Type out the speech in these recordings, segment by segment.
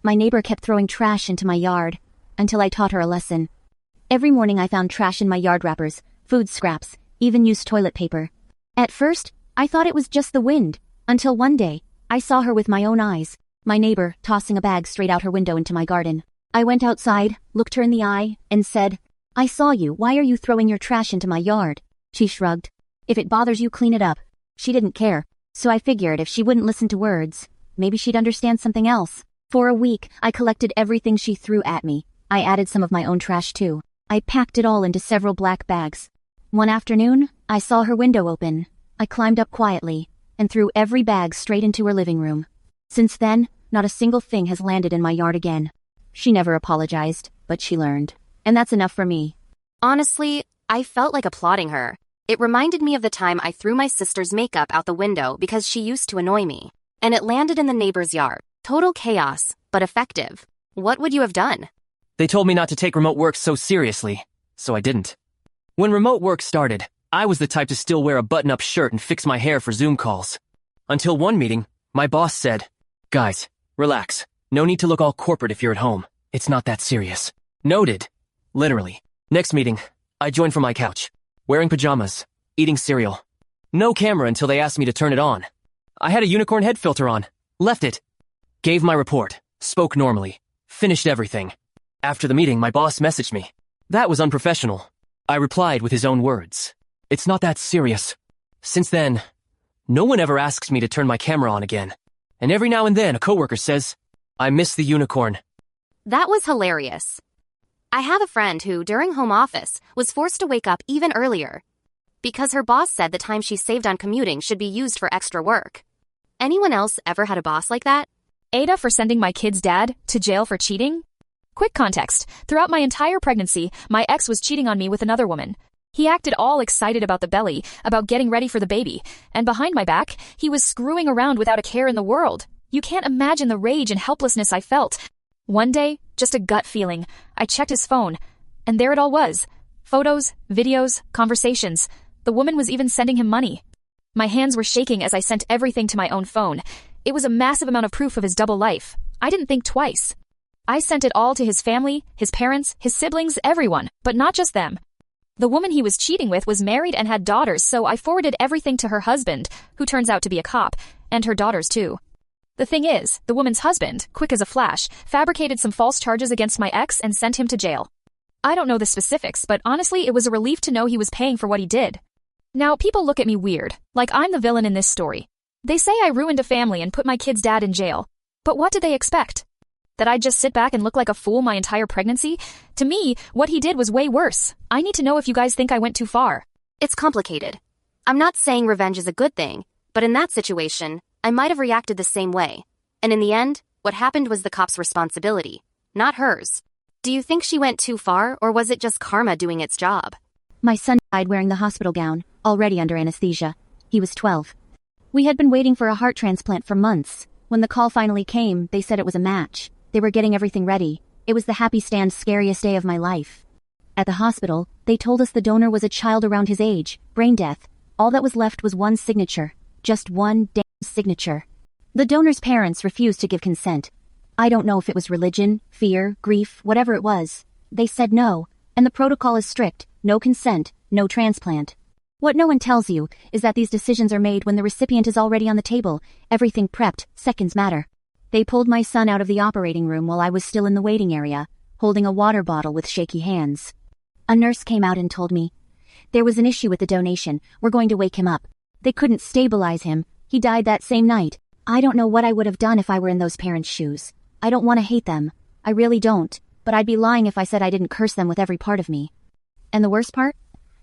My neighbor kept throwing trash into my yard, until I taught her a lesson. Every morning I found trash in my yard wrappers, food scraps, even used toilet paper. At first, I thought it was just the wind, until one day, I saw her with my own eyes, my neighbor tossing a bag straight out her window into my garden. I went outside, looked her in the eye, and said, "I saw you, why are you throwing your trash into my yard?" She shrugged. "If it bothers you, clean it up." She didn't care, so I figured if she wouldn't listen to words, maybe she'd understand something else. For a week, I collected everything she threw at me. I added some of my own trash too. I packed it all into several black bags. One afternoon, I saw her window open. I climbed up quietly, and threw every bag straight into her living room. Since then, not a single thing has landed in my yard again. She never apologized, but she learned. And that's enough for me. Honestly, I felt like applauding her. It reminded me of the time I threw my sister's makeup out the window because she used to annoy me. And it landed in the neighbor's yard. Total chaos, but effective. What would you have done? They told me not to take remote work so seriously, so I didn't. When remote work started, I was the type to still wear a button-up shirt and fix my hair for Zoom calls. Until one meeting, my boss said, "Guys, relax. No need to look all corporate if you're at home. It's not that serious." Noted. Literally. Next meeting, I joined from my couch, wearing pajamas, eating cereal. No camera until they asked me to turn it on. I had a unicorn head filter on, left it. Gave my report, spoke normally, finished everything. After the meeting, my boss messaged me. That was unprofessional. I replied with his own words. "It's not that serious." Since then, no one ever asks me to turn my camera on again. And every now and then, a coworker says, "I miss the unicorn." That was hilarious. I have a friend who, during home office, was forced to wake up even earlier because her boss said the time she saved on commuting should be used for extra work. Anyone else ever had a boss like that? Ada for sending my kid's dad to jail for cheating? Quick context. Throughout my entire pregnancy, my ex was cheating on me with another woman. He acted all excited about the belly, about getting ready for the baby, and behind my back, he was screwing around without a care in the world. You can't imagine the rage and helplessness I felt. One day, just a gut feeling, I checked his phone, and there it all was. Photos, videos, conversations. The woman was even sending him money. My hands were shaking as I sent everything to my own phone. It was a massive amount of proof of his double life. I didn't think twice. I sent it all to his family, his parents, his siblings, everyone, but not just them. The woman he was cheating with was married and had daughters, so I forwarded everything to her husband, who turns out to be a cop, and her daughters too. The thing is, the woman's husband, quick as a flash, fabricated some false charges against my ex and sent him to jail. I don't know the specifics, but honestly, it was a relief to know he was paying for what he did. Now, people look at me weird, like I'm the villain in this story. They say I ruined a family and put my kid's dad in jail. But what did they expect? That I'd just sit back and look like a fool my entire pregnancy? To me, what he did was way worse. I need to know if you guys think I went too far. It's complicated. I'm not saying revenge is a good thing, but in that situation, I might have reacted the same way. And in the end, what happened was the cop's responsibility, not hers. Do you think she went too far, or was it just karma doing its job? My son died wearing the hospital gown, already under anesthesia. He was 12. We had been waiting for a heart transplant for months. When the call finally came, they said it was a match. They were getting everything ready. It was the happy stand's scariest day of my life. At the hospital, they told us the donor was a child around his age, brain death. All that was left was one signature. Just one damn signature. The donor's parents refused to give consent. I don't know if it was religion, fear, grief, whatever it was. They said no, and the protocol is strict. No consent, no transplant. What no one tells you is that these decisions are made when the recipient is already on the table, everything prepped, seconds matter. They pulled my son out of the operating room while I was still in the waiting area, holding a water bottle with shaky hands. A nurse came out and told me, "There was an issue with the donation, we're going to wake him up." They couldn't stabilize him, he died that same night. I don't know what I would have done if I were in those parents' shoes. I don't want to hate them, I really don't, but I'd be lying if I said I didn't curse them with every part of me. And the worst part?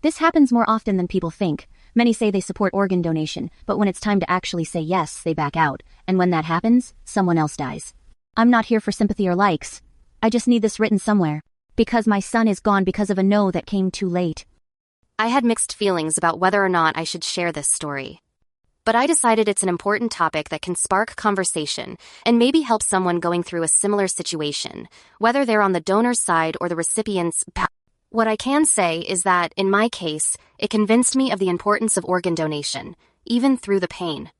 This happens more often than people think. Many say they support organ donation, but when it's time to actually say yes, they back out. And when that happens, someone else dies. I'm not here for sympathy or likes. I just need this written somewhere. Because my son is gone because of a no that came too late. I had mixed feelings about whether or not I should share this story. But I decided it's an important topic that can spark conversation and maybe help someone going through a similar situation, whether they're on the donor's side or the recipient's. What I can say is that, in my case, it convinced me of the importance of organ donation, even through the pain.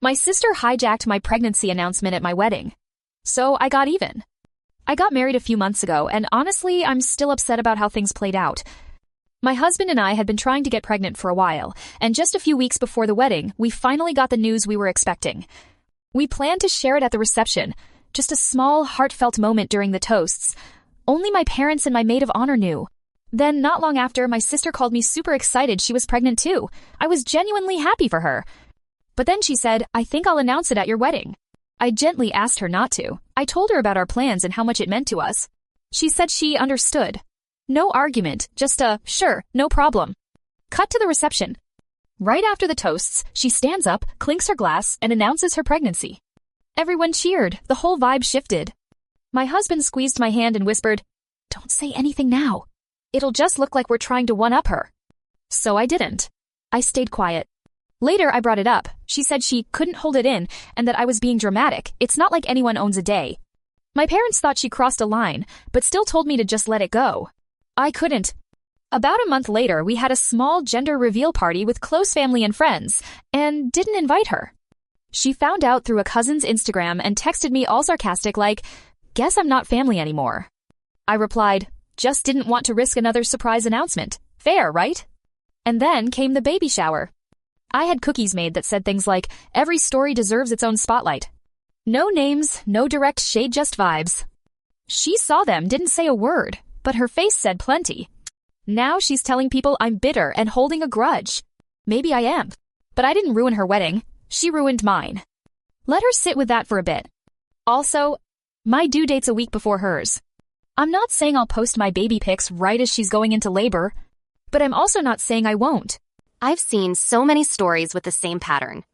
My sister hijacked my pregnancy announcement at my wedding. So I got even. I got married a few months ago, and honestly, I'm still upset about how things played out. My husband and I had been trying to get pregnant for a while, and just a few weeks before the wedding, we finally got the news we were expecting. We planned to share it at the reception, just a small, heartfelt moment during the toasts. Only my parents and my maid of honor knew. Then, not long after, my sister called me super excited she was pregnant too. I was genuinely happy for her. But then she said, "I think I'll announce it at your wedding." I gently asked her not to. I told her about our plans and how much it meant to us. She said she understood. No argument, just a, "Sure, no problem." Cut to the reception. Right after the toasts, she stands up, clinks her glass, and announces her pregnancy. Everyone cheered. The whole vibe shifted. My husband squeezed my hand and whispered, "Don't say anything now. It'll just look like we're trying to one-up her." So I didn't. I stayed quiet. Later, I brought it up. She said she couldn't hold it in and that I was being dramatic. It's not like anyone owns a day. My parents thought she crossed a line, but still told me to just let it go. I couldn't. About a month later, we had a small gender reveal party with close family and friends, and didn't invite her. She found out through a cousin's Instagram and texted me all sarcastic like, "Guess I'm not family anymore." I replied, "Just didn't want to risk another surprise announcement. Fair, right?" And then came the baby shower. I had cookies made that said things like, "Every story deserves its own spotlight." No names, no direct shade, just vibes. She saw them, didn't say a word, but her face said plenty. Now she's telling people I'm bitter and holding a grudge. Maybe I am. But I didn't ruin her wedding. She ruined mine. Let her sit with that for a bit. Also, my due date's a week before hers. I'm not saying I'll post my baby pics right as she's going into labor, but I'm also not saying I won't. I've seen so many stories with the same pattern.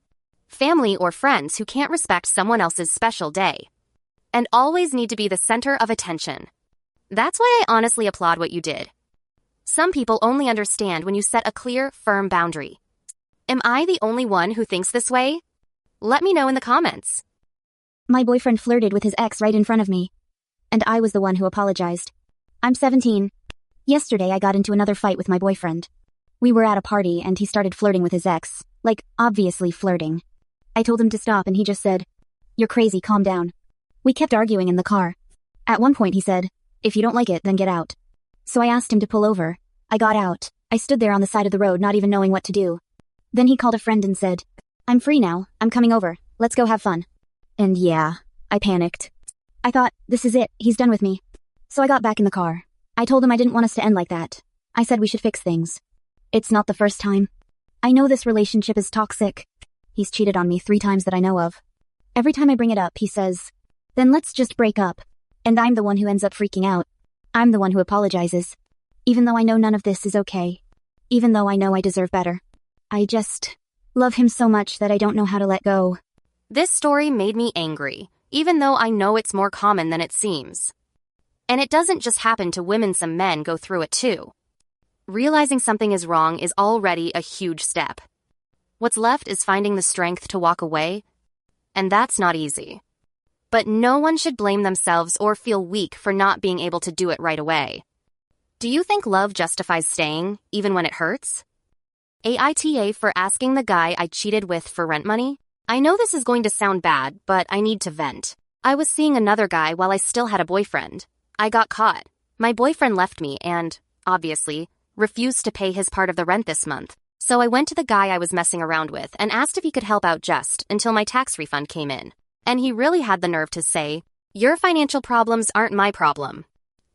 Family or friends who can't respect someone else's special day and always need to be the center of attention. That's why I honestly applaud what you did. Some people only understand when you set a clear, firm boundary. Am I the only one who thinks this way? Let me know in the comments. My boyfriend flirted with his ex right in front of me, and I was the one who apologized. I'm 17. Yesterday I got into another fight with my boyfriend. We were at a party and he started flirting with his ex, like obviously flirting. I told him to stop and he just said, "You're crazy, calm down." We kept arguing in the car. At one point he said, "If you don't like it, then get out." So I asked him to pull over. I got out. I stood there on the side of the road not even knowing what to do. Then he called a friend and said, "I'm free now, I'm coming over, let's go have fun." And yeah, I panicked. I thought, this is it, he's done with me. So I got back in the car. I told him I didn't want us to end like that. I said we should fix things. It's not the first time. I know this relationship is toxic. He's cheated on me 3 times that I know of. Every time I bring it up, he says, "Then let's just break up." And I'm the one who ends up freaking out. I'm the one who apologizes. Even though I know none of this is okay. Even though I know I deserve better. I just love him so much that I don't know how to let go. This story made me angry, even though I know it's more common than it seems. And it doesn't just happen to women, some men go through it too. Realizing something is wrong is already a huge step. What's left is finding the strength to walk away, and that's not easy. But no one should blame themselves or feel weak for not being able to do it right away. Do you think love justifies staying, even when it hurts? AITA for asking the guy I cheated with for rent money? I know this is going to sound bad, but I need to vent. I was seeing another guy while I still had a boyfriend. I got caught. My boyfriend left me and, obviously, refused to pay his part of the rent this month. So I went to the guy I was messing around with and asked if he could help out just until my tax refund came in. And he really had the nerve to say, "Your financial problems aren't my problem."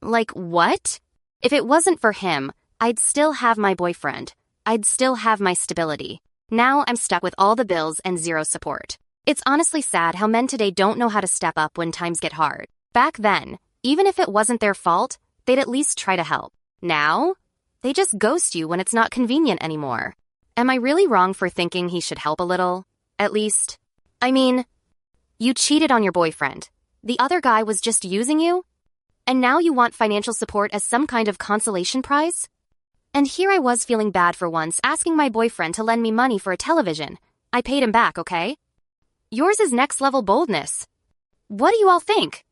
Like, what? If it wasn't for him, I'd still have my boyfriend. I'd still have my stability. Now I'm stuck with all the bills and zero support. It's honestly sad how men today don't know how to step up when times get hard. Back then, even if it wasn't their fault, they'd at least try to help. Now, they just ghost you when it's not convenient anymore. Am I really wrong for thinking he should help a little? At least, I mean, you cheated on your boyfriend. The other guy was just using you? And now you want financial support as some kind of consolation prize? And here I was feeling bad for once, asking my boyfriend to lend me money for a television. I paid him back, okay? Yours is next level boldness. What do you all think?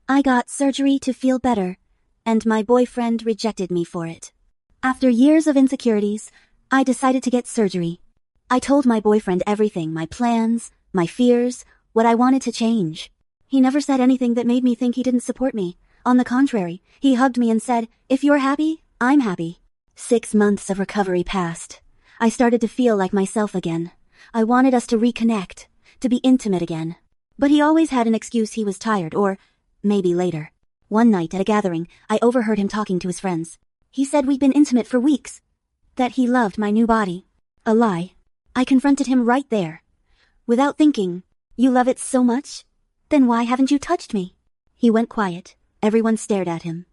I got surgery to feel better, and my boyfriend rejected me for it. After years of insecurities, I decided to get surgery. I told my boyfriend everything, my plans, my fears, what I wanted to change. He never said anything that made me think he didn't support me. On the contrary, he hugged me and said, "If you're happy, I'm happy." 6 months of recovery passed. I started to feel like myself again. I wanted us to reconnect, to be intimate again. But he always had an excuse. He was tired, or maybe later. One night at a gathering, I overheard him talking to his friends. He said we'd been intimate for weeks. That he loved my new body. A lie. I confronted him right there. Without thinking, "You love it so much? Then why haven't you touched me?" He went quiet. Everyone stared at him.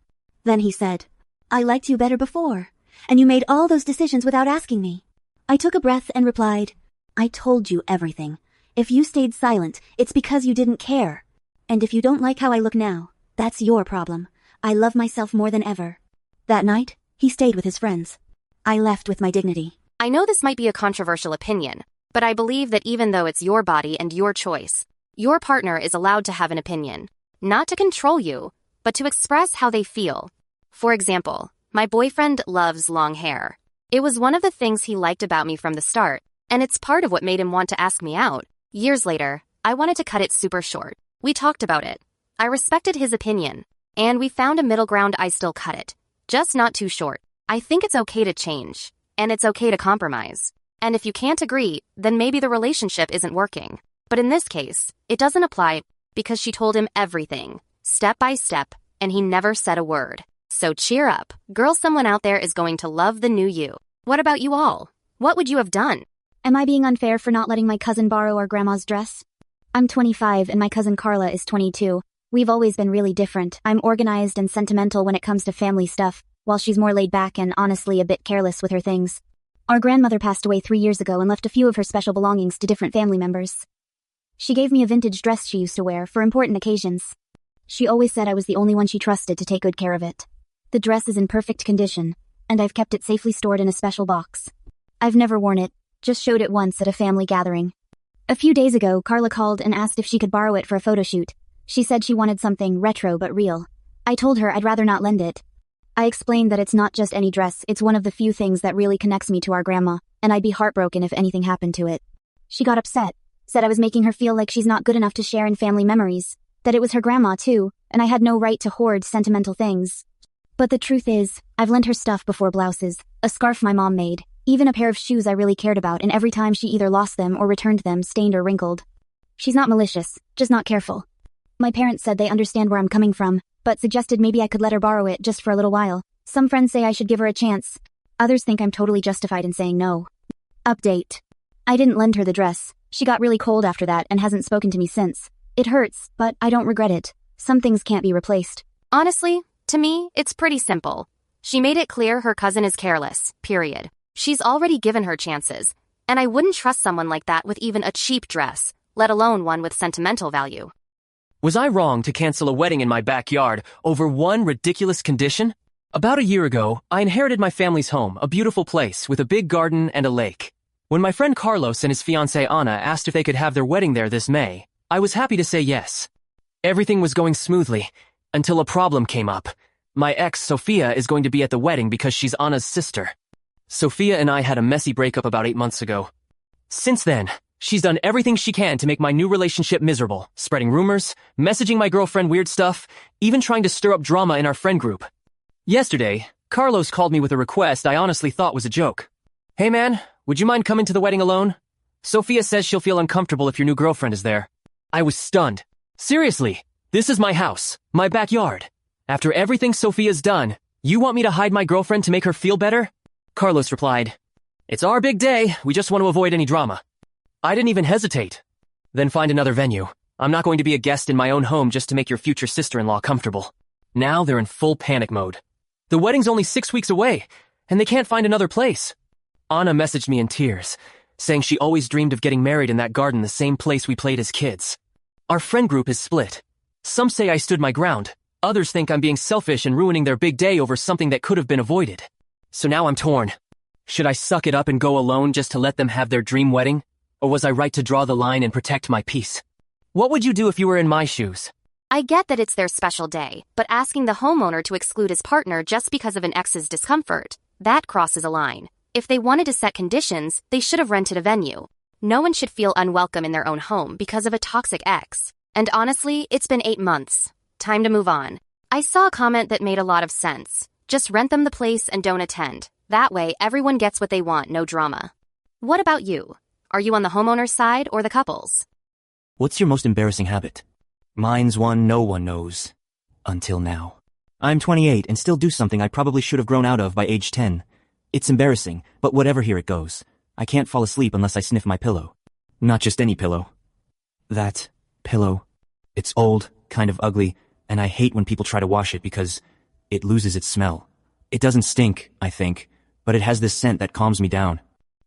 Then he said, "I liked you better before, and you made all those decisions without asking me." I took a breath and replied, "I told you everything. If you stayed silent, it's because you didn't care. And if you don't like how I look now, that's your problem. I love myself more than ever." That night, he stayed with his friends. I left with my dignity. I know this might be a controversial opinion, but I believe that even though it's your body and your choice, your partner is allowed to have an opinion. Not to control you, but to express how they feel. For example, my boyfriend loves long hair. It was one of the things he liked about me from the start, and it's part of what made him want to ask me out. Years later, I wanted to cut it super short. We talked about it. I respected his opinion, and we found a middle ground. I still cut it, just not too short. I think it's okay to change, and it's okay to compromise. And if you can't agree, then maybe the relationship isn't working. But in this case, it doesn't apply because she told him everything, step by step, and he never said a word. So cheer up, girl, someone out there is going to love the new you. What about you all? What would you have done? Am I being unfair for not letting my cousin borrow our grandma's dress? I'm 25 and my cousin Carla is 22. We've always been really different. I'm organized and sentimental when it comes to family stuff, while she's more laid back and honestly a bit careless with her things. Our grandmother passed away 3 years ago and left a few of her special belongings to different family members. She gave me a vintage dress she used to wear for important occasions. She always said I was the only one she trusted to take good care of it. The dress is in perfect condition, and I've kept it safely stored in a special box. I've never worn it, just showed it once at a family gathering. A few days ago, Carla called and asked if she could borrow it for a photo shoot. She said she wanted something retro but real. I told her I'd rather not lend it. I explained that it's not just any dress, it's one of the few things that really connects me to our grandma, and I'd be heartbroken if anything happened to it. She got upset, said I was making her feel like she's not good enough to share in family memories, that it was her grandma too, and I had no right to hoard sentimental things. But the truth is, I've lent her stuff before: blouses, a scarf my mom made, even a pair of shoes I really cared about, and every time she either lost them or returned them stained or wrinkled. She's not malicious, just not careful. My parents said they understand where I'm coming from, but suggested maybe I could let her borrow it just for a little while. Some friends say I should give her a chance. Others think I'm totally justified in saying no. Update. I didn't lend her the dress. She got really cold after that and hasn't spoken to me since. It hurts, but I don't regret it. Some things can't be replaced. Honestly, to me, it's pretty simple. She made it clear her cousin is careless, period. She's already given her chances, and I wouldn't trust someone like that with even a cheap dress, let alone one with sentimental value. Was I wrong to cancel a wedding in my backyard over one ridiculous condition? About a year ago, I inherited my family's home, a beautiful place with a big garden and a lake. When my friend Carlos and his fiancée Anna asked if they could have their wedding there this May, I was happy to say yes. Everything was going smoothly, until a problem came up. My ex, Sophia, is going to be at the wedding because she's Anna's sister. Sophia and I had a messy breakup about 8 months ago. Since then, she's done everything she can to make my new relationship miserable, spreading rumors, messaging my girlfriend weird stuff, even trying to stir up drama in our friend group. Yesterday, Carlos called me with a request I honestly thought was a joke. "Hey man, would you mind coming to the wedding alone? Sophia says she'll feel uncomfortable if your new girlfriend is there." I was stunned. Seriously, this is my house, my backyard. After everything Sophia's done, you want me to hide my girlfriend to make her feel better? Carlos replied, "It's our big day, we just want to avoid any drama." I didn't even hesitate. "Then find another venue. I'm not going to be a guest in my own home just to make your future sister-in-law comfortable." Now they're in full panic mode. The wedding's only 6 weeks away, and they can't find another place. Anna messaged me in tears, saying she always dreamed of getting married in that garden, the same place we played as kids. Our friend group is split. Some say I stood my ground. Others think I'm being selfish and ruining their big day over something that could have been avoided. So now I'm torn. Should I suck it up and go alone just to let them have their dream wedding? Or was I right to draw the line and protect my peace? What would you do if you were in my shoes? I get that it's their special day, but asking the homeowner to exclude his partner just because of an ex's discomfort, that crosses a line. If they wanted to set conditions, they should have rented a venue. No one should feel unwelcome in their own home because of a toxic ex. And honestly, it's been 8 months. Time to move on. I saw a comment that made a lot of sense. Just rent them the place and don't attend. That way, everyone gets what they want, no drama. What about you? Are you on the homeowner's side or the couple's? What's your most embarrassing habit? Mine's one no one knows. Until now. I'm 28 and still do something I probably should have grown out of by age 10. It's embarrassing, but whatever, here it goes. I can't fall asleep unless I sniff my pillow. Not just any pillow. That pillow. It's old, kind of ugly, and I hate when people try to wash it because it loses its smell. It doesn't stink, I think, but it has this scent that calms me down.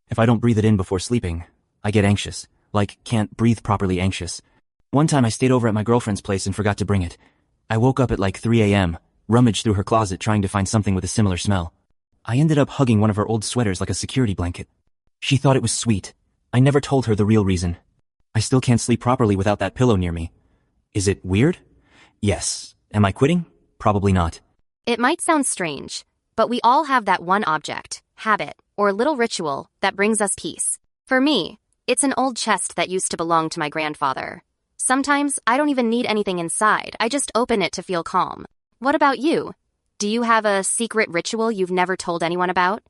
If I don't breathe it in before sleeping, I get anxious, like can't breathe properly anxious. One time I stayed over at my girlfriend's place and forgot to bring it. I woke up at like 3 a.m., rummaged through her closet trying to find something with a similar smell. I ended up hugging one of her old sweaters like a security blanket. She thought it was sweet. I never told her the real reason. I still can't sleep properly without that pillow near me. Is it weird? Yes. Am I quitting? Probably not. It might sound strange, but we all have that one object, habit, or little ritual that brings us peace. For me, it's an old chest that used to belong to my grandfather. Sometimes I don't even need anything inside, I just open it to feel calm. What about you? Do you have a secret ritual you've never told anyone about?